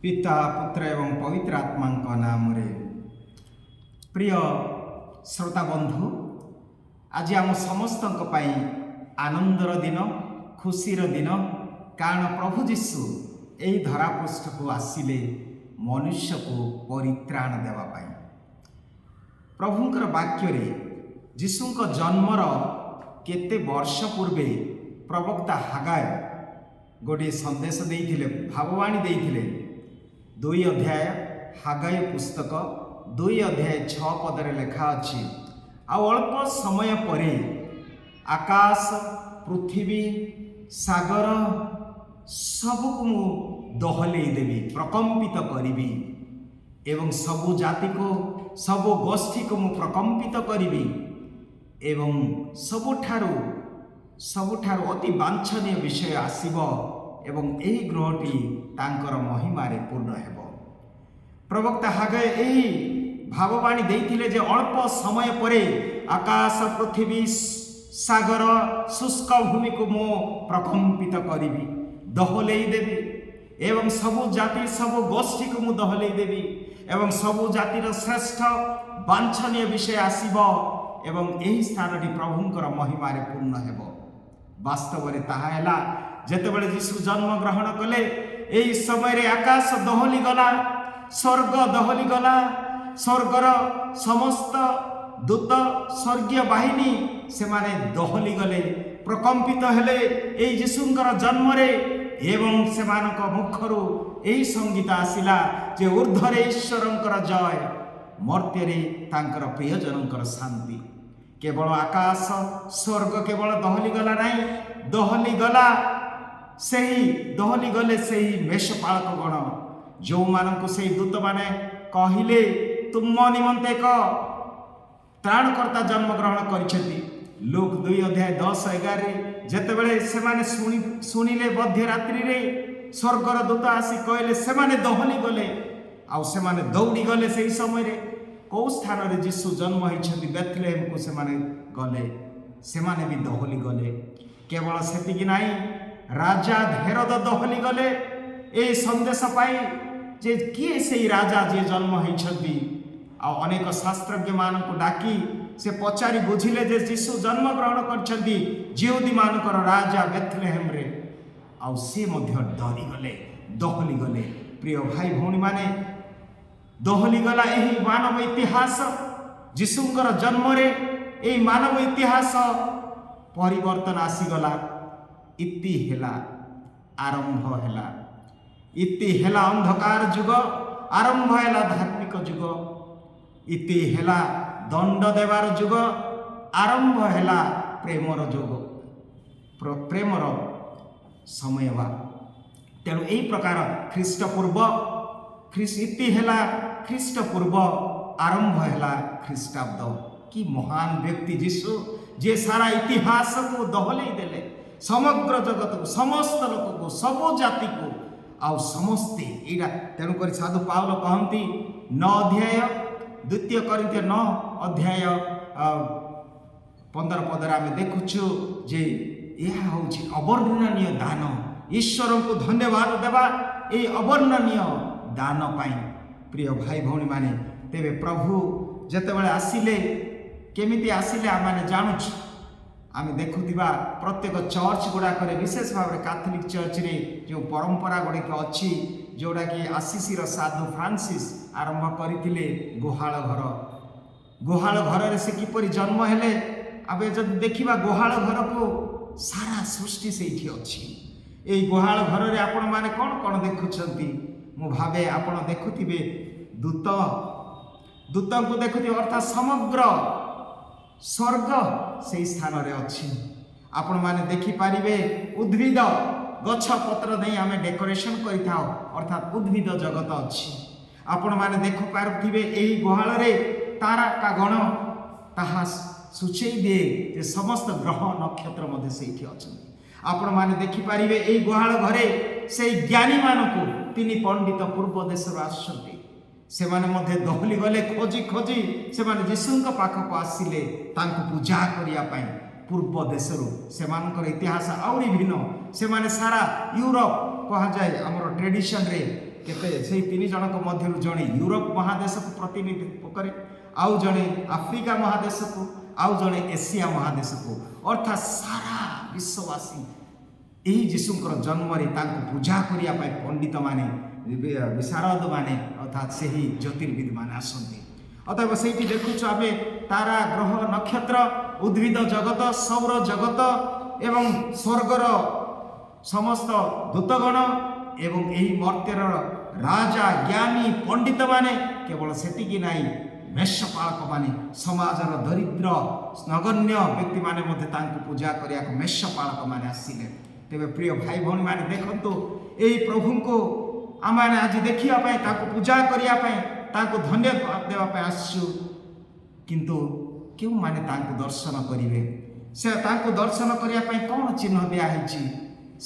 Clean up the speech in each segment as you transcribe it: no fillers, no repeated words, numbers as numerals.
पिता पुत्र एवं पवित्र आत्मा नाम रे। प्रिय श्रोता बंधु, आज आम समस्त आनंदर दिन, खुशीर दिन, कारण प्रभु जीशु यही धरापृष्ठ को आसिले मनुष्य को परित्राण देवाई। प्रभुंकर वाक्य जीशुंक जन्मर केते वर्ष पूर्वे प्रवक्ता हागाय गोटे संदेश देइथिले, भाववाणी देइथिले। 2 अध्याय हागाय पुस्तक 2 अध्याय 6 पदरे लेखा अछि, आ अल्प समय परे आकाश पृथ्वी सागर सबको मु दहले देवी, प्रकंपित करी, एवं सबु जाति को सबु गोष्ठी को मु प्रकंपित करी, एवं सबुठारु अति वांछनीय विषय आसीबो, एवं एही ग्रहटी तांकर महिमारे पूर्ण हेबो। प्रवक्ता हागाय एही भाववाणी देइथिले जे अल्प समय परे आकाश पृथ्वी सागर शुष्क भूमि को मो प्रकंपित करिबी, दहलेई देवी, एवं सबु जाति सबु गोष्ठी को मु दहलेई देवी, एवं सबु जातिर श्रेष्ठ वांछनीय विषय आसीबो, एवं एही स्थानटी प्रभुंकर महिमारे पूर्ण हेबो। वास्तव में ताहा हैला जेतेबेले यीशु जन्म ग्रहण कले, एही समय आकाश दहली गला, स्वर्ग दहली गला, स्वर्गर समस्त दूत स्वर्गीय बाहिनी से माने दहली गले, प्रकंपित हेले एही यीशुंकर जन्म रे, एवं सेमानक मुखरु एही संगीत आसिला जे ऊर्ध्वरे ईश्वरंकर जय, मर्त्यरे तांकर प्रियजनंकर शांति। केवल आकाश स्वर्ग केवल दहली गला नहीं, दहली गले सही मेषपालक गण जो मानक से दूत माने कहिले तुम निमंते एक त्राणकर्ता जन्म ग्रहण करिसेंती। लूक 2 अध्याय 10-11 जेतेबेले सेमाने सुनिले मध्य रात्रि रे स्वर्गर दूत आसी कहले, सेमाने दहली गले, आउ सेमाने दौड़ी गले। सही समय रे कौ स्थान रे यीशु जन्म होइछंती बेथलेहेम को सेमाने गले, सेमाने भी दहली गले। केवल सेतिकी नाही, राजा हेरोद दहली गले ए संदेश पाई जे किए से राजा जे जन्म होइछंती। आ अनेक शास्त्रज्ञ मान को डाकी से पचारि बुझिले जे यीशु जन्म ग्रहण करछंती जिहुदी मानकर राजा बेथलेहेम रे, आ से मध्य डरी गले, दहली गले। प्रिय भाई भौणी माने, दहली गला एही मानव इतिहास, यीशुंकर जन्म रे एही मानव इतिहास परिवर्तन आसीगला। इति हेला आरंभ हेला, इति हेला अंधकार जुग, आरंभ हेला धार्मिक जुग। इति हेला दंड देवार जुग, आरंभ हेला प्रेमर जुग, प्रेमर समय बा। तेणु एही प्रकार ख्रीष्टपूर्व इति हेला ख्रीष्टपूर्व, आरंभ हेला ख्रीष्टाब्द। कि महान व्यक्ति यीशु जे सारा इतिहास को दहले देले, समग्र जगत को, समस्त लोक को, सबो जाति को, आउ समस्ते एटा। तेणुक साधु पावल कहती 9 अध्याय 2 कोरिन्थिय 9 अध्याय 15 पदर आम देखुछु जे यह हूँ अवर्णनीय दान। ईश्वर को धन्यवाद देवा ये अवर्णनीय दान पाई। प्रिय भाई भौणी माने, तेबे प्रभु जेतेबेले आसिले, केमिति आसिले आमे जानुछु। आमे देखुथिबा प्रत्येक चर्च गुड़ाक विशेष भाव में कैथोलिक चर्च रे जो परंपरा गुड़िक अच्छी, जोड़ा कि आसीसीर साधु फ्रांसिस आरंभ करथिले गुहाल घर रे से किपरि जन्म हेले। आबे जब देखिबा गुहाल घर को सारा सृष्टि सेठी अछि। एई गुहाल घर रे आपण माने कोन देखुछंती? मु भावे आपण देखुथिबे दूत को देखुथिबे, अर्थात समग्र स्वर्ग से स्थान रे अच्छी। आपण माने देखि पारिबे उद्भिद गछ पत्र नहीं आमे डेकोरेशन करिथाओ, अर्थात उद्भिद जगत अच्छी। आपण माने देखि पारुथिबे एही गुहाल रे तारा का गण ताहा सूचई दिए जे समस्त ग्रह नक्षत्र मध्ये सेठी अछंती। आपण माने देखि पारिबे एही गुहाल घरे से ज्ञानी मानको 3 पंडित पूर्व देश आसछंती, से माने मध्ये दहली गले, खोजी खोजी से माने यीशुंक पाखक आसिले तांको पूजा करिया पई। पूर्व देशरू सेमानकर इतिहास आउरी भिन्न। से माने सारा यूरोप कहा जाए आमर ट्रेडिशन रे କେତେ ସେଇ 3 ଜଣଙ୍କ ମଧ୍ୟରୁ ଜଣେ ୟୁରୋପ ମହାଦେଶକୁ ପ୍ରତିନିଧିତ୍ୱ କରେ, ଆଉ ଜଣେ ଆଫ୍ରିକା ମହାଦେଶକୁ, ଆଉ ଜଣେ ଏସିଆ ମହାଦେଶକୁ, ଅର୍ଥାତ୍ ସାରା ବିଶ୍ୱବାସୀ ଏହି ଯୀଶୁଙ୍କର ଜନ୍ମରେ ତାଙ୍କୁ ପୂଜା କରିବା ପାଇଁ ପଣ୍ଡିତମାନେ, ବିଶାରଦମାନେ ଅର୍ଥାତ୍ ସେହି ଜ୍ୟୋତିର୍ବିଦମାନେ ଆସନ୍ତି। ଅତଏବ ସେଇଠି ଦେଖୁଛୁ ଆମେ ତାରା, ଗ୍ରହ, ନକ୍ଷତ୍ର, ଉଦ୍ଭିଦ ଜଗତ, ସୌର ଜଗତ ଏବଂ ସ୍ୱର୍ଗର ସମସ୍ତ ଦୂତଗଣ ଏବଂ ଏହି ମର୍ତ୍ତ୍ୟର ରାଜା, ଜ୍ଞାନୀ, ପଣ୍ଡିତମାନେ, କେବଳ ସେତିକି ନାହିଁ, ମେଷପାଳକମାନେ, ସମାଜର ଦରିଦ୍ର ନଗଣ୍ୟ ବ୍ୟକ୍ତିମାନେ ମଧ୍ୟ ତାଙ୍କୁ ପୂଜା କରିବାକୁ ମେଷପାଳକମାନେ ଆସିଲେ। ତେବେ ପ୍ରିୟ ଭାଇ ଭଉଣୀମାନେ ଦେଖନ୍ତୁ, ଏହି ପ୍ରଭୁଙ୍କୁ ଆମମାନେ ଆଜି ଦେଖିବା ପାଇଁ, ତାଙ୍କୁ ପୂଜା କରିବା ପାଇଁ, ତାଙ୍କୁ ଧନ୍ୟବାଦ ଦେବା ପାଇଁ ଆସିଛୁ। କିନ୍ତୁ କେଉଁମାନେ ତାଙ୍କୁ ଦର୍ଶନ କରିବେ? ସେ ତାଙ୍କୁ ଦର୍ଶନ କରିବା ପାଇଁ କ'ଣ ଚିହ୍ନ ଦିଆହେଇଛି?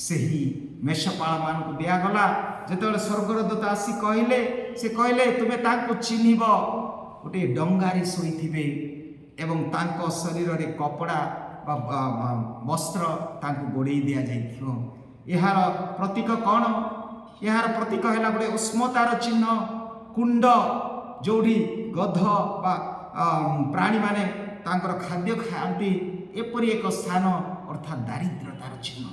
ସେହି ମେଷପାଳମାନଙ୍କୁ ଦିଆଗଲା। ଯେତେବେଳେ ସ୍ୱର୍ଗର ଦୂତ ଆସି କହିଲେ, ସେ କହିଲେ ତୁମେ ତାଙ୍କୁ ଚିହ୍ନିବ, ଗୋଟିଏ ଡଙ୍ଗାରେ ଶୋଇଥିବେ ଏବଂ ତାଙ୍କ ଶରୀରରେ କପଡ଼ା ବା ବସ୍ତ୍ର ତାଙ୍କୁ ଗୋଡ଼େଇ ଦିଆଯାଇଥିବ। ଏହାର ପ୍ରତୀକ କ'ଣ? ଏହାର ପ୍ରତୀକ ହେଲା ଗୋଟେ ଉଷ୍ମତାର ଚିହ୍ନ, କୁଣ୍ଡ, ଯେଉଁଠି ଗଧ ବା ପ୍ରାଣୀମାନେ ତାଙ୍କର ଖାଦ୍ୟ ଖାଆନ୍ତି, ଏପରି ଏକ ସ୍ଥାନ, ଅର୍ଥାତ୍ ଦାରିଦ୍ରତାର ଚିହ୍ନ।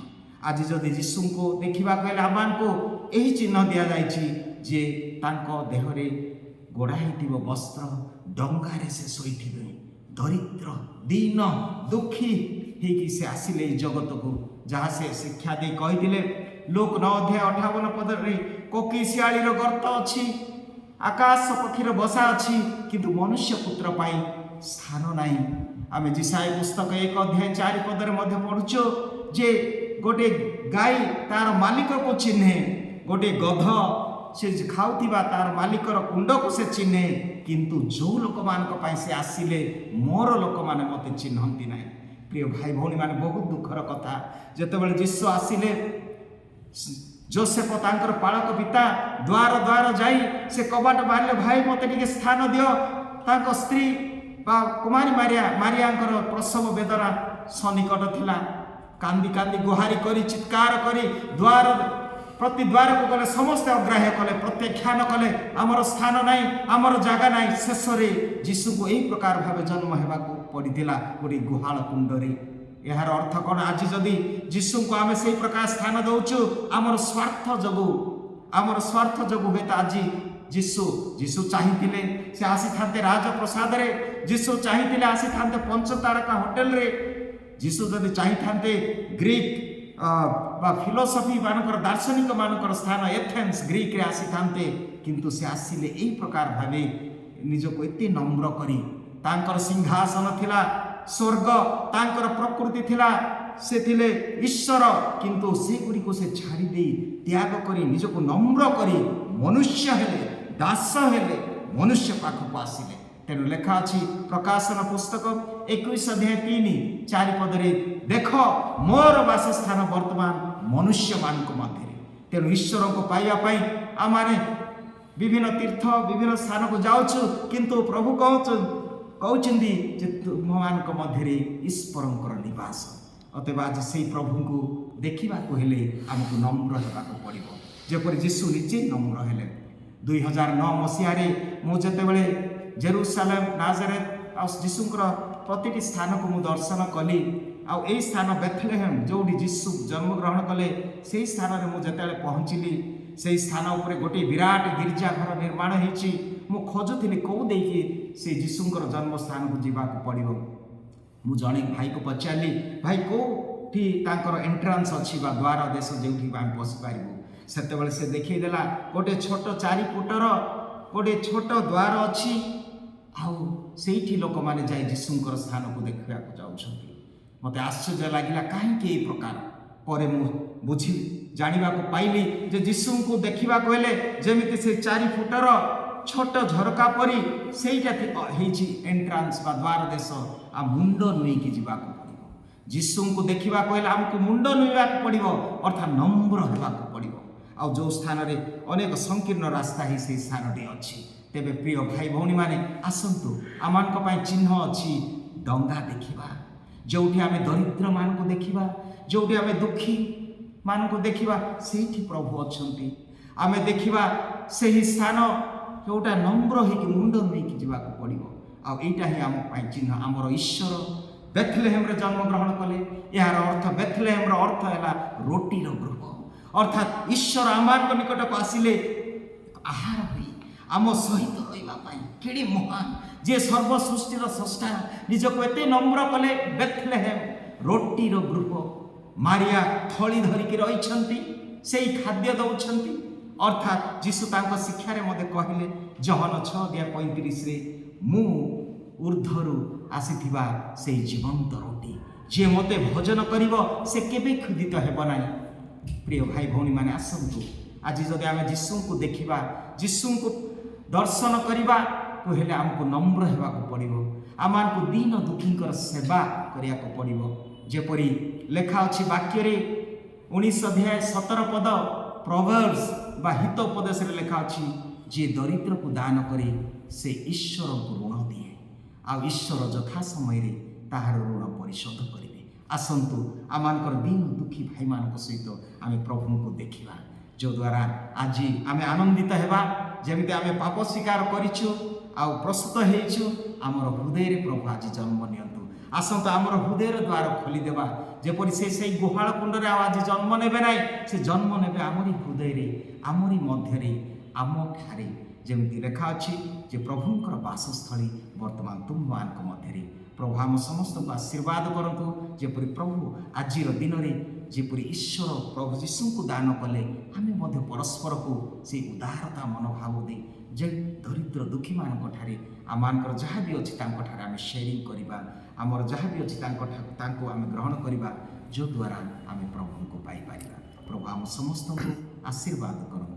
ଆଜି ଯଦି ଯୀଶୁଙ୍କୁ ଦେଖିବାକୁ ହେଲେ ଆମମାନଙ୍କୁ ଏହି ଚିହ୍ନ ଦିଆଯାଇଛି ଯେ ତାଙ୍କ ଦେହରେ ଗୋଡ଼ା ହେଇଥିବ ବସ୍ତ୍ର, ଡଙ୍ଗାରେ ସେ ଶୋଇଥିବେ, ଦରିଦ୍ର, ଦୀନ, ଦୁଃଖୀ ହେଇକି ସେ ଆସିଲେ ଏହି ଜଗତକୁ। ଯାହା ସେ ଶିକ୍ଷା ଦେଇ କହିଥିଲେ, ଲୁକ୍ 9:58 କୋକି ଶିଆଳିର ଗର୍ତ୍ତ ଅଛି, ଆକାଶ ପକ୍ଷୀର ବସା ଅଛି, କିନ୍ତୁ ମନୁଷ୍ୟ ପୁତ୍ର ପାଇଁ ସ୍ଥାନ ନାହିଁ। ଆମେ ଯିଶାୟା ପୁସ୍ତକ 1:4 ମଧ୍ୟ ପଢୁଛୁ ଯେ ଗୋଟିଏ ଗାଈ ତାର ମାଲିକକୁ ଚିହ୍ନେ, ଗୋଟିଏ ଗଧ ସେ ଖାଉଥିବା ତାର ମାଲିକର କୁଣ୍ଡକୁ ସେ ଚିହ୍ନେ, କିନ୍ତୁ ଯେଉଁ ଲୋକମାନଙ୍କ ପାଇଁ ସେ ଆସିଲେ, ମୋର ଲୋକମାନେ ମୋତେ ଚିହ୍ନନ୍ତି ନାହିଁ। ପ୍ରିୟ ଭାଇ ଭଉଣୀମାନେ, ବହୁତ ଦୁଃଖର କଥା। ଯେତେବେଳେ ଯୀଶୁ ଆସିଲେ, ଯୋସେଫ ତାଙ୍କର ପାଳକ ପିତା ଦ୍ୱାର ଯାଇ ସେ କବାଟ ବାହାରିଲେ, ଭାଇ ମୋତେ ଟିକେ ସ୍ଥାନ ଦିଅ। ତାଙ୍କ ସ୍ତ୍ରୀ ବା କୁମାରୀ ମାରିଆଙ୍କର ପ୍ରସବ ବେଦନା ସନ୍ନିକଟ ଥିଲା। କାନ୍ଦି କାନ୍ଦି ଗୁହାରି କରି, ଚିତ୍କାର କରି ପ୍ରତି ଦ୍ୱାରକୁ ଗଲେ, ସମସ୍ତେ ଅଗ୍ରାହ୍ୟ କଲେ, ପ୍ରତ୍ୟାଖ୍ୟାନ କଲେ, ଆମର ସ୍ଥାନ ନାହିଁ, ଆମର ଜାଗା ନାହିଁ। ଶେଷରେ ଯୀଶୁଙ୍କୁ ଏହି ପ୍ରକାର ଭାବେ ଜନ୍ମ ହେବାକୁ ପଡ଼ିଥିଲା, ଗୋଟିଏ ଗୁହାଳ କୁଣ୍ଡରେ। ଏହାର ଅର୍ଥ କ'ଣ? ଆଜି ଯଦି ଯୀଶୁଙ୍କୁ ଆମେ ସେହି ପ୍ରକାର ସ୍ଥାନ ଦେଉଛୁ, ଆମର ସ୍ୱାର୍ଥ ଯୋଗୁଁ ହୁଏତ ଆଜି ଯୀଶୁ ଚାହିଁଥିଲେ ସେ ଆସିଥାନ୍ତେ ରାଜପ୍ରସାଦରେ, ଯୀଶୁ ଚାହିଁଥିଲେ ଆସିଥାନ୍ତେ ପଞ୍ଚତାରକା ହୋଟେଲରେ, ଯୀଶୁ ଯଦି ଚାହିଁଥାନ୍ତେ ଗ୍ରୀକ୍ ବା ଫିଲୋସଫି ମାନଙ୍କର, ଦାର୍ଶନିକ ମାନଙ୍କର ସ୍ଥାନ ଏଥେନ୍ସ ଗ୍ରୀକ୍ରେ ଆସିଥାନ୍ତେ, କିନ୍ତୁ ସେ ଆସିଲେ ଏହି ପ୍ରକାର ଭାବେ ନିଜକୁ ଏତେ ନମ୍ର କରି। ତାଙ୍କର ସିଂହାସନ ଥିଲା ସ୍ୱର୍ଗ, ତାଙ୍କର ପ୍ରକୃତି ଥିଲା, ସେ ଥିଲେ ଈଶ୍ୱର, କିନ୍ତୁ ସେଗୁଡ଼ିକୁ ସେ ଛାଡ଼ି ଦେଇ ତ୍ୟାଗ କରି ନିଜକୁ ନମ୍ର କରି ମନୁଷ୍ୟ ହେଲେ, ଦାସ ହେଲେ, ମନୁଷ୍ୟ ପାଖକୁ ଆସିଲେ। ତେଣୁ ଲେଖା ଅଛି ପ୍ରକାଶନ ପୁସ୍ତକ 21:3-4 ଦେଖ ମୋର ବାସସ୍ଥାନ ବର୍ତ୍ତମାନ ମନୁଷ୍ୟମାନଙ୍କ ମଧ୍ୟରେ। ତେଣୁ ଈଶ୍ୱରଙ୍କୁ ପାଇବା ପାଇଁ ଆମମାନେ ବିଭିନ୍ନ ତୀର୍ଥ, ବିଭିନ୍ନ ସ୍ଥାନକୁ ଯାଉଛୁ, କିନ୍ତୁ ପ୍ରଭୁ କହୁଛନ୍ତି ଯେ ତୁମମାନଙ୍କ ମଧ୍ୟରେ ଈଶ୍ୱରଙ୍କର ନିବାସ। ଅତଏବ ଆଜି ସେହି ପ୍ରଭୁଙ୍କୁ ଦେଖିବାକୁ ହେଲେ ଆମକୁ ନମ୍ର ହେବାକୁ ପଡ଼ିବ, ଯେପରି ଯୀଶୁ ନିଜେ ନମ୍ର ହେଲେ। 2009 ମସିହାରେ ମୁଁ ଯେତେବେଳେ ଜେରୁସାଲେମ, ନାଜରେଥ ଆଉ ଯୀଶୁଙ୍କର ପ୍ରତିଟି ସ୍ଥାନକୁ ମୁଁ ଦର୍ଶନ କଲି, ଆଉ ଏହି ସ୍ଥାନ ବେଥଲେହେମ୍ ଯେଉଁଠି ଯୀଶୁ ଜନ୍ମଗ୍ରହଣ କଲେ, ସେହି ସ୍ଥାନରେ ମୁଁ ଯେତେବେଳେ ପହଞ୍ଚିଲି, ସେହି ସ୍ଥାନ ଉପରେ ଗୋଟିଏ ବିରାଟ ଗିର୍ଜାଘର ନିର୍ମାଣ ହେଇଛି। ମୁଁ ଖୋଜୁଥିଲି କେଉଁ ଦେଇକି ସେ ଯୀଶୁଙ୍କର ଜନ୍ମସ୍ଥାନକୁ ଯିବାକୁ ପଡ଼ିବ। ମୁଁ ଜଣେ ଭାଇକୁ ପଚାରିଲି, ଭାଇ କେଉଁଠି ତାଙ୍କର ଏଣ୍ଟ୍ରାନ୍ସ ଅଛି ବା ଦ୍ୱାର ଦେଶ ଯେଉଁଠି ଆମେ ପଶିପାରିବୁ? ସେତେବେଳେ ସେ ଦେଖେଇ ଦେଲା, ଗୋଟିଏ ଛୋଟ 4 ଫୁଟର ଗୋଟିଏ ଛୋଟ ଦ୍ୱାର ଅଛି, ଆଉ ସେଇଠି ଲୋକମାନେ ଯାଇ ଯୀଶୁଙ୍କର ସ୍ଥାନକୁ ଦେଖିବାକୁ ଯାଉଛନ୍ତି। ମୋତେ ଆଶ୍ଚର୍ଯ୍ୟ ଲାଗିଲା, କାହିଁକି ଏହି ପ୍ରକାର? ପରେ ମୁଁ ଜାଣିବାକୁ ପାଇଲି ଯେ ଯୀଶୁଙ୍କୁ ଦେଖିବାକୁ ହେଲେ ଯେମିତି ସେ 4 ଫୁଟର ଛୋଟ ଝରକା ପରି ସେଇଟା ହେଇଛି ଏଣ୍ଟ୍ରାନ୍ସ ବା ଦ୍ୱାର ଦେଶ, ଆଉ ମୁଣ୍ଡ ନୁଇଁକି ଯିବାକୁ ପଡ଼ିବ। ଯୀଶୁଙ୍କୁ ଦେଖିବାକୁ ହେଲେ ଆମକୁ ମୁଣ୍ଡ ନୁଇଁବାକୁ ପଡ଼ିବ, ଅର୍ଥାତ୍ ନମ୍ର ହେବାକୁ ପଡ଼ିବ। ଆଉ ଯେଉଁ ସ୍ଥାନରେ ଅନେକ ସଂକୀର୍ଣ୍ଣ ରାସ୍ତା ହିଁ ସେହି ସ୍ଥାନଟି ଅଛି। ତେବେ ପ୍ରିୟ ଭାଇ ଭଉଣୀମାନେ, ଆସନ୍ତୁ, ଆମମାନଙ୍କ ପାଇଁ ଚିହ୍ନ ଅଛି। ଡଙ୍ଗା ଦେଖିବା, ଯେଉଁଠି ଆମେ ଦରିଦ୍ରମାନଙ୍କୁ ଦେଖିବା, ଯେଉଁଠି ଆମେ ଦୁଃଖୀ ମାନଙ୍କୁ ଦେଖିବା, ସେଇଠି ପ୍ରଭୁ ଅଛନ୍ତି। ଆମେ ଦେଖିବା ସେହି ସ୍ଥାନ ଯେଉଁଟା ନମ୍ର ହେଇକି ମୁଣ୍ଡ ନେଇକି ଯିବାକୁ ପଡ଼ିବ। ଆଉ ଏଇଟା ହିଁ ଆମ ପାଇଁ ଚିହ୍ନ। ଆମର ଈଶ୍ୱର ବେଥଲେହେମରେ ଜନ୍ମଗ୍ରହଣ କଲେ। ଏହାର ଅର୍ଥ ବେଥଲେହେମର ଅର୍ଥ ହେଲା ରୋଟିର ଗୃହ, ଅର୍ଥାତ୍ ଈଶ୍ୱର ଆମମାନଙ୍କ ନିକଟକୁ ଆସିଲେ ଆହାର ହୋଇ ଆମ ସହିତ ରହିବା ପାଇଁ। କେଡ଼େ ମହାନ ଯିଏ ସର୍ବ ସୃଷ୍ଟିର ସ୍ରଷ୍ଟା ନିଜକୁ ଏତେ ନମ୍ର କଲେ। ବେଥଲେହେମ ରୋଟିର ଗୃହ। ମାରିଆ ଥଳି ଧରିକି ରହିଛନ୍ତି, ସେଇ ଖାଦ୍ୟ ଦେଉଛନ୍ତି। ଅର୍ଥାତ୍ ଯୀଶୁ ତାଙ୍କ ଶିକ୍ଷାରେ ମୋତେ କହିଲେ ଜହନ 6:35ରେ, ମୁଁ ଉର୍ଦ୍ଧ୍ୱରୁ ଆସିଥିବା ସେଇ ଜୀବନ୍ତ ରୋଟି, ଯିଏ ମୋତେ ଭୋଜନ କରିବ ସେ କେବେ କ୍ଷୁଧିତ ହେବ ନାହିଁ। ପ୍ରିୟ ଭାଇ ଭଉଣୀମାନେ, ଆସନ୍ତୁ ଆଜି ଯଦି ଆମେ ଯୀଶୁଙ୍କୁ ଦେଖିବା, ଯୀଶୁଙ୍କୁ ଦର୍ଶନ କରିବାକୁ ହେଲେ ଆମକୁ ନମ୍ର ହେବାକୁ ପଡ଼ିବ। ଆମମାନଙ୍କୁ ଦୀନ ଦୁଃଖୀଙ୍କର ସେବା କରିବାକୁ ପଡ଼ିବ। ଯେପରି ଲେଖା ଅଛି ବାକ୍ୟରେ 19:17 ପ୍ରଭର୍ସ ବା ହିତ ଉପଦେଶରେ ଲେଖା ଅଛି, ଯିଏ ଦରିଦ୍ରକୁ ଦାନ କରେ ସେ ଈଶ୍ୱରଙ୍କୁ ଋଣ ଦିଏ, ଆଉ ଈଶ୍ୱର ଯଥା ସମୟରେ ତାହାର ଋଣ ପରିଶୋଧ କରିବେ। ଆସନ୍ତୁ ଆମମାନଙ୍କର ଦୀନ ଦୁଃଖୀ ଭାଇମାନଙ୍କ ସହିତ ଆମେ ପ୍ରଭୁଙ୍କୁ ଦେଖିବା, ଯଦ୍ୱାରା ଆଜି ଆମେ ଆନନ୍ଦିତ ହେବା। ଯେମିତି ଆମେ ପାପ ସ୍ୱୀକାର କରିଛୁ ଆଉ ପ୍ରସ୍ତୁତ ହେଇଛୁ, ଆମର ହୃଦୟରେ ପ୍ରଭୁ ଆଜି ଜନ୍ମ ନିଅନ୍ତୁ। ଆସନ୍ତୁ ଆମର ହୃଦୟର ଦ୍ୱାର ଖୋଲିଦେବା, ଯେପରି ସେ ସେଇ ଗୁହାଳ କୁଣ୍ଡରେ ଆଉ ଆଜି ଜନ୍ମ ନେବେ ନାହିଁ, ସେ ଜନ୍ମ ନେବେ ଆମରି ହୃଦୟରେ, ଆମରି ମଧ୍ୟରେ, ଆମଠାରେ। ଯେମିତି ଲେଖା ଅଛି ଯେ ପ୍ରଭୁଙ୍କର ବାସସ୍ଥଳୀ ବର୍ତ୍ତମାନ ତୁମମାନଙ୍କ ମଧ୍ୟରେ। ପ୍ରଭୁ ଆମ ସମସ୍ତଙ୍କୁ ଆଶୀର୍ବାଦ କରନ୍ତୁ। ଯେପରି ପ୍ରଭୁ ଆଜିର ଦିନରେ ଯେପରି ଈଶ୍ୱର ପ୍ରଭୁ ଯୀଶୁଙ୍କୁ ଦାନ କଲେ, ଆମେ ମଧ୍ୟ ପରସ୍ପରକୁ ସେଇ ଉଦାରତା ମନୋଭାବ ଦେଇ ଯେ ଦରିଦ୍ର ଦୁଃଖୀମାନଙ୍କଠାରେ ଆମମାନଙ୍କର ଯାହା ବି ଅଛି ତାଙ୍କଠାରେ ଆମେ ସେୟାରିଂ କରିବା, ଆମର ଯାହା ବି ଅଛି ତାଙ୍କୁ ଆମେ ଗ୍ରହଣ କରିବା, ଯଦ୍ୱାରା ଆମେ ପ୍ରଭୁଙ୍କୁ ପାଇପାରିବା। ପ୍ରଭୁ ଆମ ସମସ୍ତଙ୍କୁ ଆଶୀର୍ବାଦ କରନ୍ତୁ।